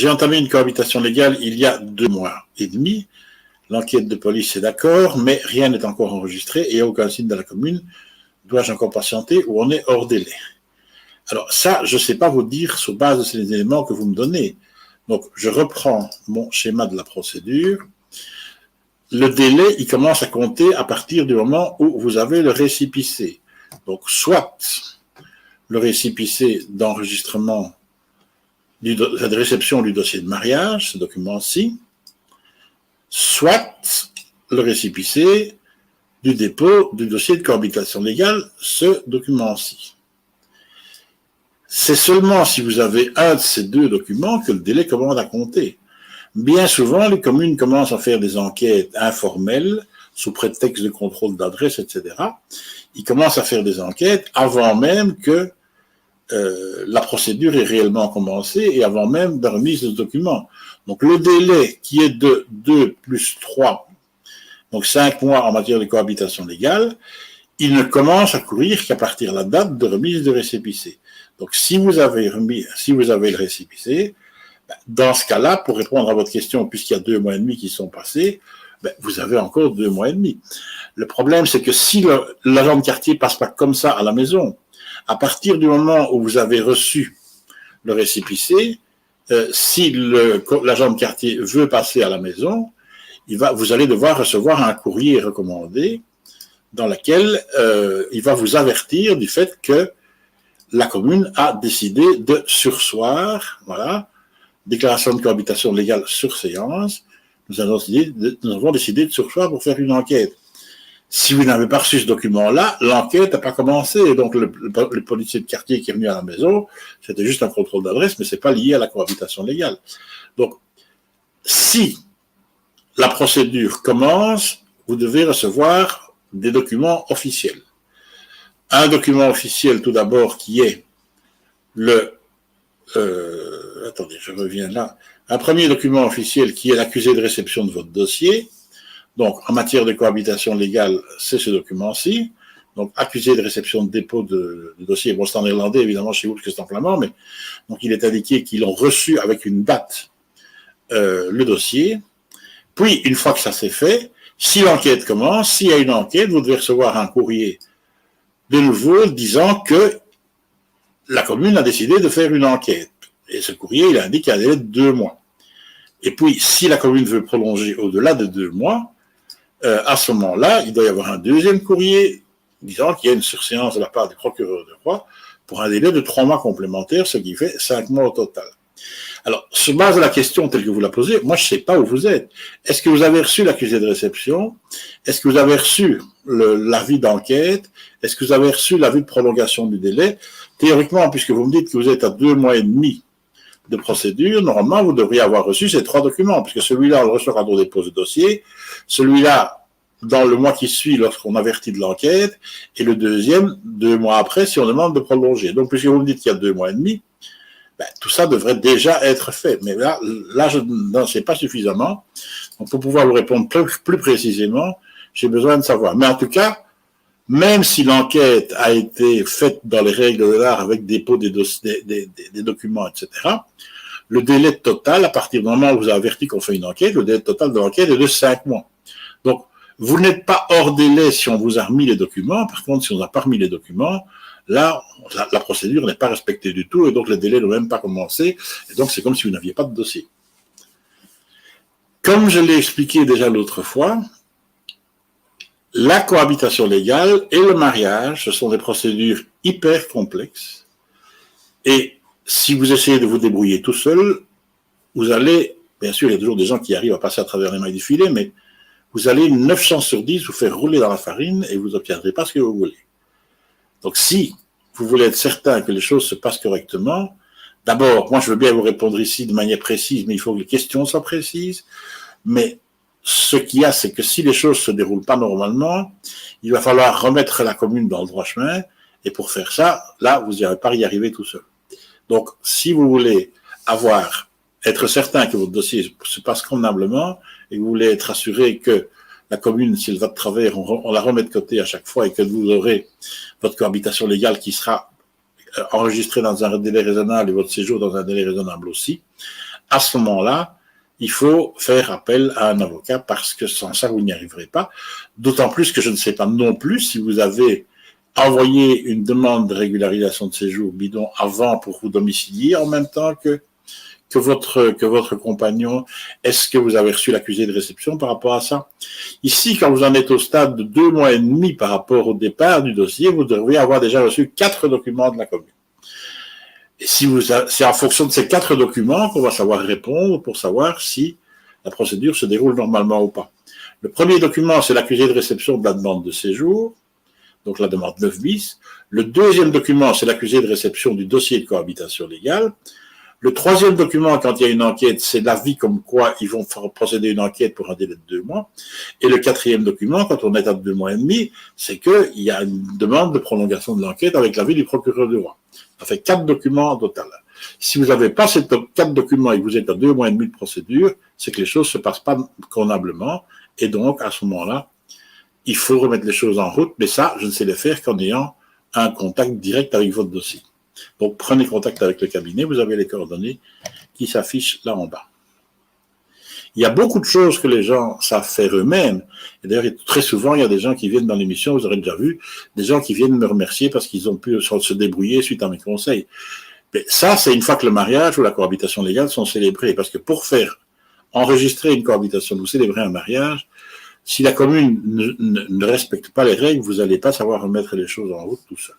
j'ai entamé une cohabitation légale il y a 2 mois et demi. L'enquête de police est d'accord, mais rien n'est encore enregistré et il n'y a aucun signe dans la commune. Dois-je encore patienter ou on est hors délai? Alors ça, je ne sais pas vous dire sur base de ces éléments que vous me donnez. Donc, je reprends mon schéma de la procédure. Le délai, il commence à compter à partir du moment où vous avez le récépissé. Donc, soit le récépissé d'enregistrement, de réception du dossier de mariage, ce document-ci, soit le récépissé du dépôt du dossier de cohabitation légale, ce document-ci. C'est seulement si vous avez un de ces deux documents que le délai commence à compter. Bien souvent, les communes commencent à faire des enquêtes informelles, sous prétexte de contrôle d'adresse, etc. Ils commencent à faire des enquêtes avant même que la procédure ait réellement commencé et avant même la remise de ce document. Donc le délai qui est de 2 plus 3, donc 5 mois en matière de cohabitation légale, il ne commence à courir qu'à partir de la date de remise de récépissé. Donc si vous avez le récépissé, dans ce cas-là, pour répondre à votre question, puisqu'il y a 2 mois et demi qui sont passés, vous avez encore 2 mois et demi. Le problème, c'est que si l'agent de quartier passe pas comme ça à la maison, à partir du moment où vous avez reçu le récépissé, si l'agent de quartier veut passer à la maison, vous allez devoir recevoir un courrier recommandé dans lequel il va vous avertir du fait que la commune a décidé de surseoir, voilà, déclaration de cohabitation légale sur séance, nous avons décidé de surseoir pour faire une enquête. Si vous n'avez pas reçu ce document-là, l'enquête n'a pas commencé. Et donc, le policier de quartier qui est venu à la maison, c'était juste un contrôle d'adresse, mais ce n'est pas lié à la cohabitation légale. Donc, si la procédure commence, vous devez recevoir des documents officiels. Un document officiel, tout d'abord, qui est attendez, je reviens là. Un premier document officiel qui est l'accusé de réception de votre dossier. Donc, en matière de cohabitation légale, c'est ce document-ci. Donc, accusé de réception de dépôt de dossier. Bon, c'est en néerlandais, évidemment, chez vous, parce que c'est en flamand, mais donc il est indiqué qu'ils ont reçu avec une date le dossier. Puis, une fois que ça s'est fait, si l'enquête commence, s'il y a une enquête, vous devez recevoir un courrier de nouveau disant que la commune a décidé de faire une enquête. Et ce courrier, il indique un délai de 2 mois. Et puis, si la commune veut prolonger au-delà de 2 mois, à ce moment-là, il doit y avoir un deuxième courrier disant qu'il y a une surséance de la part du procureur de Roy pour un délai de 3 mois complémentaires, ce qui fait 5 mois au total. Alors, sur base de la question telle que vous la posez, moi, je ne sais pas où vous êtes. Est-ce que vous avez reçu l'accusé de réception? Est-ce que vous avez reçu l'avis d'enquête? Est-ce que vous avez reçu l'avis de prolongation du délai? Théoriquement, puisque vous me dites que vous êtes à 2 mois et demi de procédure, normalement, vous devriez avoir reçu ces 3 documents, puisque celui-là, on le reçoit quand on dépose le dossier, celui-là, dans le mois qui suit, lorsqu'on avertit de l'enquête, et le deuxième, 2 mois après, si on demande de prolonger. Donc, puisque vous me dites qu'il y a 2 mois et demi, tout ça devrait déjà être fait. Mais là je n'en sais pas suffisamment. Donc, pour pouvoir vous répondre plus précisément, j'ai besoin de savoir. Mais en tout cas, même si l'enquête a été faite dans les règles de l'art avec dépôt des documents, etc., le délai total, à partir du moment où vous avez averti qu'on fait une enquête, le délai total de l'enquête est de 5 mois. Donc, vous n'êtes pas hors délai si on vous a remis les documents. Par contre, si on n'a pas remis les documents, là, la procédure n'est pas respectée du tout et donc le délai ne doit même pas commencer. Et donc, c'est comme si vous n'aviez pas de dossier. Comme je l'ai expliqué déjà l'autre fois, la cohabitation légale et le mariage, ce sont des procédures hyper complexes. Et si vous essayez de vous débrouiller tout seul, vous allez, bien sûr, il y a toujours des gens qui arrivent à passer à travers les mailles du filet, mais vous allez 9 chances sur 10 vous faire rouler dans la farine et vous n'obtiendrez pas ce que vous voulez. Donc, si vous voulez être certain que les choses se passent correctement, d'abord, moi, je veux bien vous répondre ici de manière précise, mais il faut que les questions soient précises. Mais ce qu'il y a, c'est que si les choses ne se déroulent pas normalement, il va falloir remettre la commune dans le droit chemin. Et pour faire ça, là, vous n'allez pas y arriver tout seul. Donc, si vous voulez être certain que votre dossier se passe convenablement et que vous voulez être assuré que la commune, s'il va de travers, on la remet de côté à chaque fois et que vous aurez votre cohabitation légale qui sera enregistrée dans un délai raisonnable et votre séjour dans un délai raisonnable aussi, à ce moment-là, il faut faire appel à un avocat parce que sans ça, vous n'y arriverez pas. D'autant plus que je ne sais pas non plus si vous avez envoyé une demande de régularisation de séjour bidon avant pour vous domicilier en même temps que votre compagnon. Est-ce que vous avez reçu l'accusé de réception par rapport à ça? Ici, quand vous en êtes au stade de 2 mois et demi par rapport au départ du dossier, vous devriez avoir déjà reçu 4 documents de la commune. Et c'est en fonction de ces 4 documents qu'on va savoir répondre pour savoir si la procédure se déroule normalement ou pas. Le premier document, c'est l'accusé de réception de la demande de séjour, donc la demande 9 bis. Le deuxième document, c'est l'accusé de réception du dossier de cohabitation légale. Le troisième document, quand il y a une enquête, c'est l'avis comme quoi ils vont procéder à une enquête pour un délai de 2 mois. Et le quatrième document, quand on est à 2 mois et demi, c'est qu'il y a une demande de prolongation de l'enquête avec l'avis du procureur du roi. Ça fait 4 documents en total. Si vous n'avez pas ces 4 documents et que vous êtes à 2 mois et demi de procédure, c'est que les choses ne se passent pas convenablement. Et donc, à ce moment-là, il faut remettre les choses en route. Mais ça, je ne sais les faire qu'en ayant un contact direct avec votre dossier. Donc, prenez contact avec le cabinet, vous avez les coordonnées qui s'affichent là en bas. Il y a beaucoup de choses que les gens savent faire eux-mêmes. Et d'ailleurs, très souvent, il y a des gens qui viennent dans l'émission, vous aurez déjà vu, des gens qui viennent me remercier parce qu'ils ont pu se débrouiller suite à mes conseils. Mais ça, c'est une fois que le mariage ou la cohabitation légale sont célébrés. Parce que pour faire enregistrer une cohabitation, vous célébrer un mariage, si la commune ne respecte pas les règles, vous n'allez pas savoir remettre les choses en route tout seul.